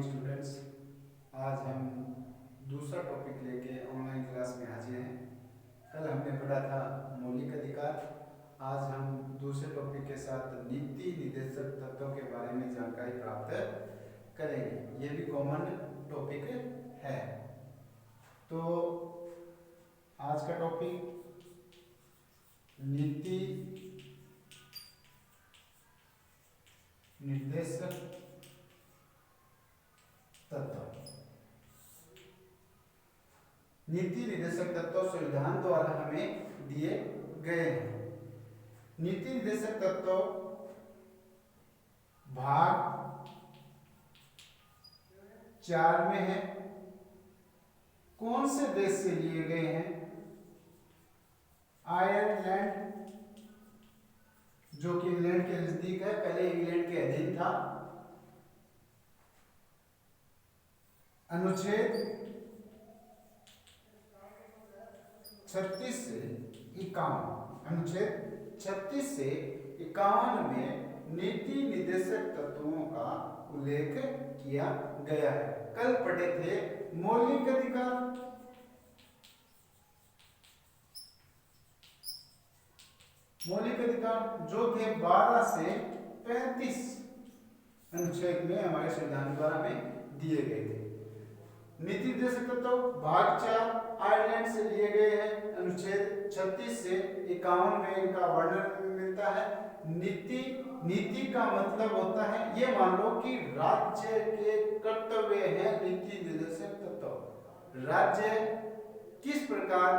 Morning students. आज हम दूसरा टॉपिक लेके ऑनलाइन क्लास में हाजिर हैं। कल हमने पढ़ा था मौलिक अधिकार। आज हम दूसरे टॉपिक के साथ नीति निर्देशक तत्वों के बारे में जानकारी प्राप्त करेंगे। ये भी कॉमन टॉपिक है। तो आज का टॉपिक नीति निर्देशक तत्व। नीति निर्देशक तत्व संविधान द्वारा हमें दिए गए हैं। नीति निर्देशक तत्व भाग 4 में है। कौन से देश से लिए गए हैं? आयरलैंड, जो कि इंग्लैंड के नजदीक है, पहले इंग्लैंड के अधीन था। अनुच्छेद 36 से 51, अनुच्छेद 36 से 51 में नीति निर्देशक तत्वों का उल्लेख किया गया है। कल पढ़े थे मौलिक अधिकार। मौलिक अधिकार जो थे 12 से 35 अनुच्छेद में हमारे संविधान द्वारा हमें दिए गए थे। नीति निर्देशक तत्व भाग 4 आयरलैंड से लिए गए हैं। अनुच्छेद 36 से 51 में इनका वर्णन मिलता है। नीति का मतलब होता है, ये मान लो कि राज्य के कर्तव्य है नीति निर्देशक तत्व। राज्य किस प्रकार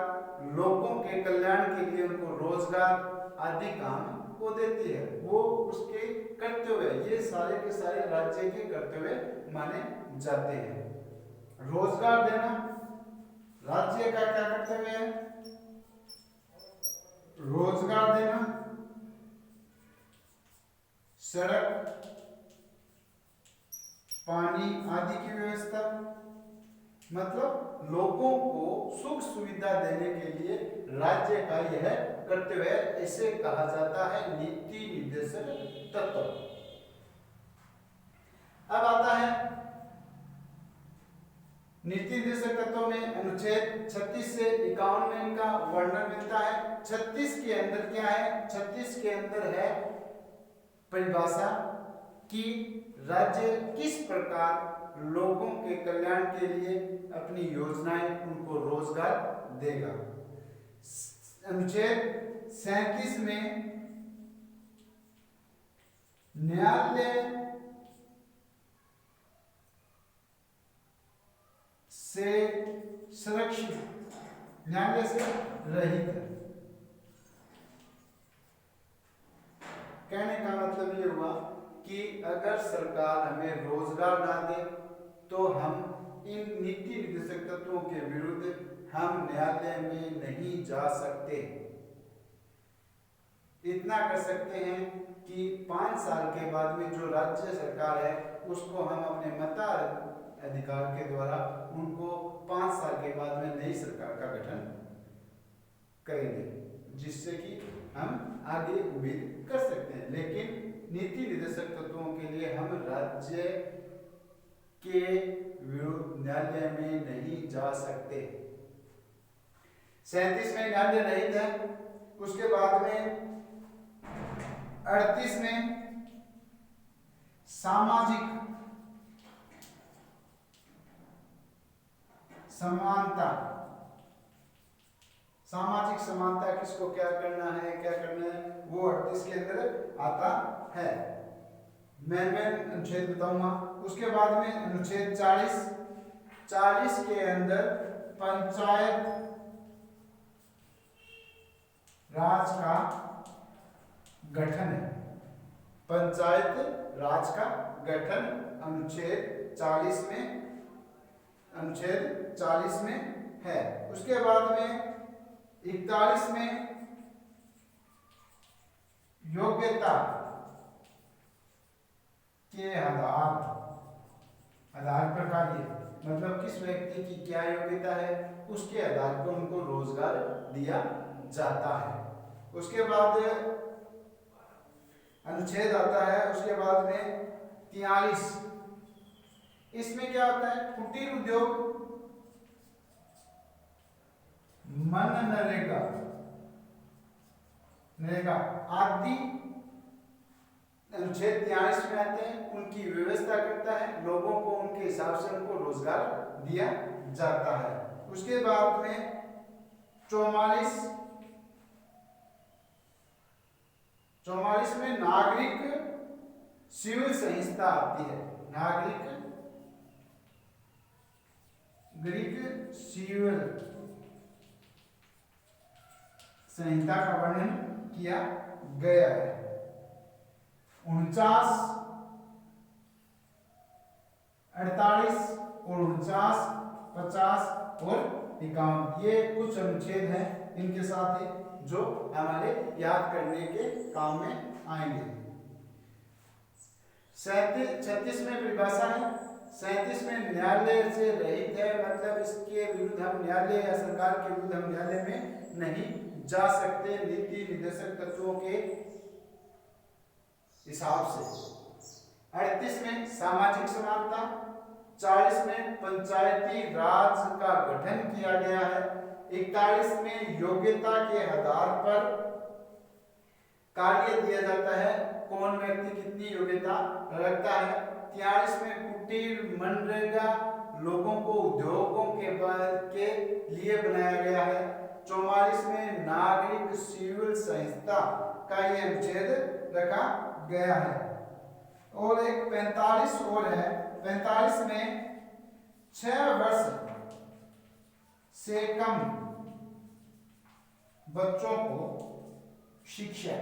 लोगों के कल्याण के लिए उनको रोजगार आदि काम को देती है, वो उसके कर्तव्य, ये सारे के सारे राज्य के कर्तव्य माने जाते हैं। रोजगार देना राज्य का क्या कर्तव्य है? रोजगार देना, सड़क, पानी आदि की व्यवस्था, मतलब लोगों को सुख सुविधा देने के लिए राज्य का यह कर्तव्य है। इसे कहा जाता है नीति निर्देशक तत्व। अब आता है नीति निर्देशक तत्वों में अनुच्छेद 36 से 51 में इनका वर्णन मिलता है। 36 के अंदर क्या है? 36 के अंदर है परिभाषा कि राज्य किस प्रकार लोगों के कल्याण के लिए अपनी योजनाएं, उनको रोजगार देगा। अनुच्छेद 37 में न्यायालय से सुरक्षित, न्यायालय से रहित है। कहने का मतलब ये हुआ कि अगर सरकार हमें रोजगार ना दे तो हम इन नीति निर्देशक तत्वों के विरुद्ध हम न्यायालय में नहीं जा सकते। इतना कर सकते हैं कि 5 साल के बाद में जो राज्य सरकार है उसको हम अपने मताधिकार के द्वारा उनको 5 साल के बाद में नई सरकार का गठन करेंगे, जिससे कि हम आगे उम्मीद कर सकते हैं। लेकिन नीति निर्देशक तत्वों के लिए हम राज्य के विरुद्ध न्यायालय में नहीं जा सकते। 37 में न्यायालय रहित है। उसके बाद में 38 में सामाजिक समानता, सामाजिक समानता किसको क्या करना है, क्या करना है, वो 38 के अंदर आता है। मैं अनुच्छेद बताऊंगा। उसके बाद में अनुच्छेद 40 के अंदर पंचायत राज का गठन है। पंचायत राज का गठन अनुच्छेद 40 में है। उसके बाद में 41 में योग्यता के आधार पर कार्य, मतलब किस व्यक्ति की क्या योग्यता है उसके आधार पर उनको रोजगार दिया जाता है। उसके बाद अनुच्छेद आता है। उसके बाद में 43 इसमें क्या होता है, कुटीर उद्योग, मनरेगा, नरेगा आदि अनुच्छेद 43 में आते हैं, उनकी व्यवस्था करता है, लोगों को उनके हिसाब से उनको रोजगार दिया जाता है। उसके बाद में 44 में नागरिक सिविल संहिता आती है। नागरिक सिविल संहिता का वर्णन किया गया है। 49, 48 और 49, 50 और 51 ये कुछ अनुच्छेद हैं इनके साथ ही जो हमारे याद करने के काम में आएंगे। 36 में परिभाषा है। 37 में न्यायालय से रहित है, मतलब इसके विरुद्ध हम न्यायालय या सरकार के विरुद्ध हम न्यायालय में नहीं जा सकते नीति निर्देशक तत्वों के हिसाब से। 38 में सामाजिक समानता। 40 में पंचायती राज का गठन किया गया है। 41 में योग्यता के आधार पर कार्य दिया जाता है, कौन व्यक्ति कितनी योग्यता रखता है। 43 में कुटीर मनरेगा लोगों को उद्योगों के लिए बनाया गया है। 44 में नागरिक सिविल संहिता का ये अनुच्छेद रखा गया है। और एक 45 और है। 45 में 6 वर्ष से कम बच्चों को शिक्षा,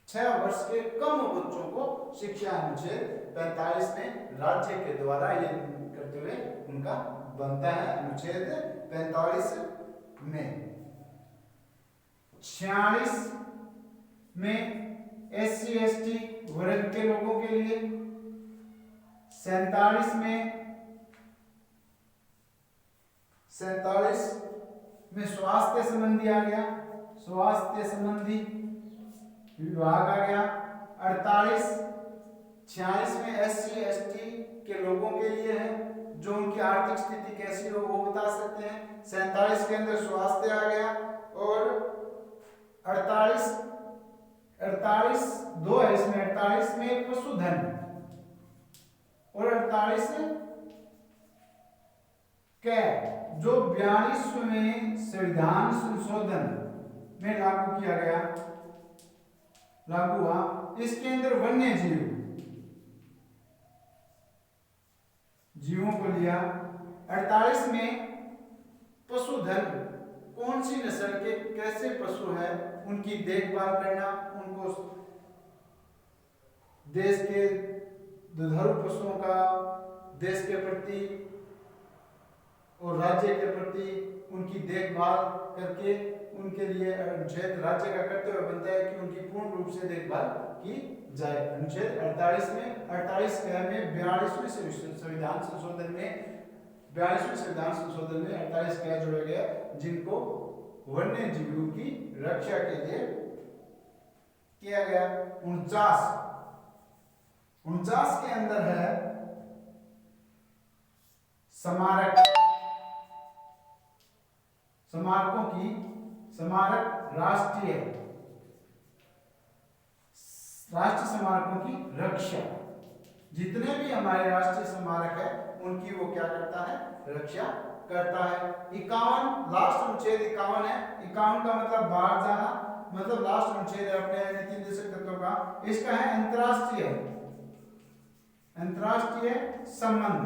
6 वर्ष के कम बच्चों को शिक्षा अनुच्छेद 45 में राज्य के द्वारा ये करते हुए उनका बनता है अनुच्छेद 45 में। 46 में SC/ST वर्ग के लोगों के लिए। 47 में स्वास्थ्य संबंधी आ गया, स्वास्थ्य संबंधी विभाग आ गया। 46 में SC/ST के लोगों के लिए है, जो उनकी आर्थिक स्थिति कैसी हो वो बता सकते हैं। 47 के अंदर स्वास्थ्य आ गया। और 48 दो है इसमें। 48 में पशुधन और 48 के जो 42वें संविधान संशोधन में लागू किया गया, लागू हुआ, इसके अंदर वन्य जीवों को लिया। 48 में पशुधन, कौन सी नस्ल के कैसे पशु है उनकी देखभाल करना, उनको देश के दुधारू पशुओं का देश के प्रति और राज्य के प्रति उनकी देखभाल करके उनके लिए अनुच्छेद राज्य का कर्तव्य बनता है कि उनकी पूर्ण रूप से देखभाल की जाए। अनुच्छेद 48 में 42वें संविधान संशोधन में 48 क्या जोड़ा गया, जिनको वन्य जीवों की रक्षा के लिए किया गया। 49 के अंदर है स्मारक राष्ट्रीय स्मारकों की रक्षा। जितने भी हमारे राष्ट्रीय स्मारक है उनकी वो क्या करता है, रक्षा करता है। 51 लास्ट अनुच्छेद 51 है। 51 का मतलब बाहर जाना, मतलब लास्ट अनुच्छेद है अपने नीति निर्देशक तत्वों का। इसका है अंतरराष्ट्रीय संबंध।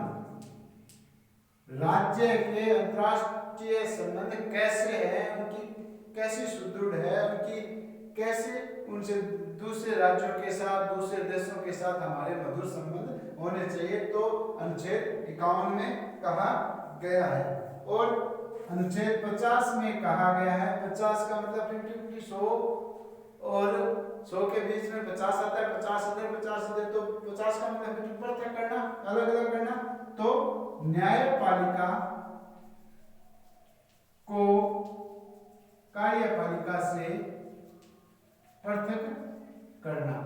राज्य के अंतरराष्ट्रीय संबंध कैसे हैं, उनकी कैसे सुदृढ़ है, उनकी कैसे उनसे दूसरे राज्यों के साथ, दूसरे देशों के साथ हमारे मधुर संबंध होने चाहिए, तो अनुच्छेद 51 में कहा गया है। और अनुच्छेद 50 में कहा गया है, 50 का मतलब 50 100 और 100 के बीच में 50 आता है, 50 इधर, तो 50 का मतलब पृथक करना, अलग अलग करना। तो न्यायपालिका को कार्यपालिका से पृथक करना।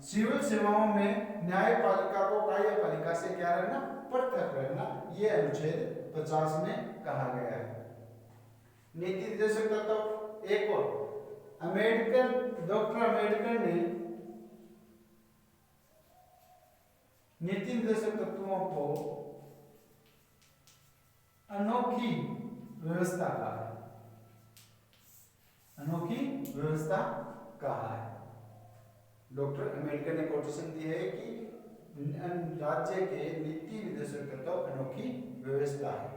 सिविल सेवाओं में न्यायपालिका को कार्यपालिका से क्या रखना, पृथक रखना, ये अनुच्छेद 50 में कहा गया है। नीति निर्देशक तत्व एक और, डॉक्टर अम्बेडकर ने नीति निर्देशक तत्वों को अनोखी व्यवस्था कहा है, अनोखी व्यवस्था कहा है। डॉक्टर अम्बेडकर ने कोटेशन दी है कि राज्य के नीति निर्देशक तत्व अनोखी व्यवस्था है।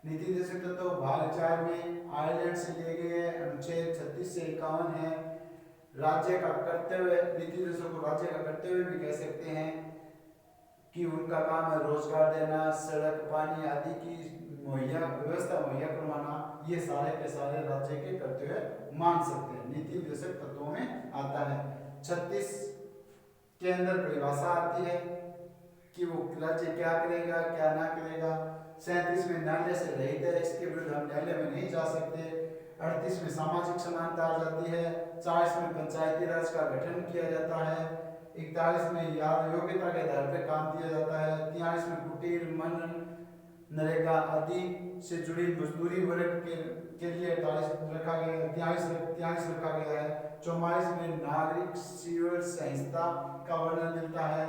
नीति निर्देशक तत्व भाग 4 में आयरलैंड से लिए गए अनुच्छेद 36 से 51 है। राज्य का कर्तव्य, नीति निर्देशक को राज्य का कर्तव्य भी कह सकते हैं कि उनका काम है रोजगार देना, सड़क, पानी आदि की व्यवस्था मुहैया करवाना, ये सारे के सारे राज्य के कर्तव्य मान सकते हैं, नीति निर्देशक तत्वों में आता है। 36 के अंदर परिभाषा आती है कि वो राज्य क्या करेगा क्या ना करेगा। 37 में न्यायालय से रहित है, इसके विरुद्ध हम न्यायालय में नहीं जा सकते। 38 में सामाजिक समानता आ जाती है। 40 में पंचायती राज का गठन किया जाता है। 41 में योग्यता के आधार पर काम दिया जाता है। 43 में कुटीर, मन, नरेगा आदि से जुड़ी मजदूरी वर्ग के लिए 43 रखा गया है। 44 में नागरिक सिविल संहिता का वर्णन मिलता है।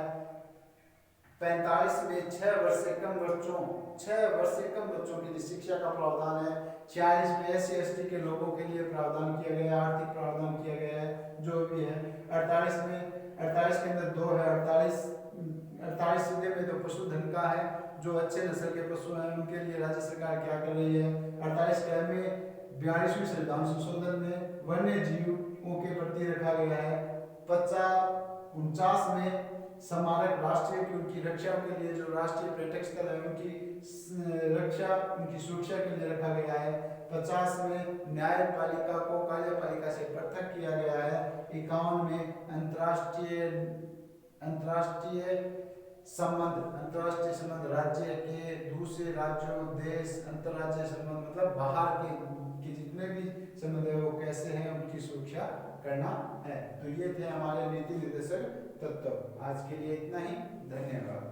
45 में 6 वर्ष से कम बच्चों के लिए शिक्षा का प्रावधान है। 46 में SC/ST के लोगों के लिए प्रावधान किया गया है, आर्थिक प्रावधान किया गया है, जो भी है। 48 के अंदर 2 है। 48 सीधे में तो पशुधन का है, जो अच्छे नस्ल के पशु हैं उनके लिए राज्य सरकार क्या कर रही है। 48 में 42वीं संविधान संशोधन में वन्य जीवों के प्रति रखा गया है। 49 में स्मारक राष्ट्रीय की उनकी रक्षा के लिए, जो राष्ट्रीय पर्यटक स्थल है उनकी रक्षा, उनकी सुरक्षा के लिए रखा गया है। 50 में न्यायपालिका को कार्यपालिका से पृथक किया गया है। 51 में अंतर्राष्ट्रीय संबंध राज्य के दूसरे राज्यों, देश, अंतर्राज्यीय संबंध मतलब बाहर के जितने भी संबंध है वो कैसे हैं उनकी सुरक्षा करना है। तो ये थे हमारे नीति निर्देशक तत्व। आज के लिए इतना ही, धन्यवाद।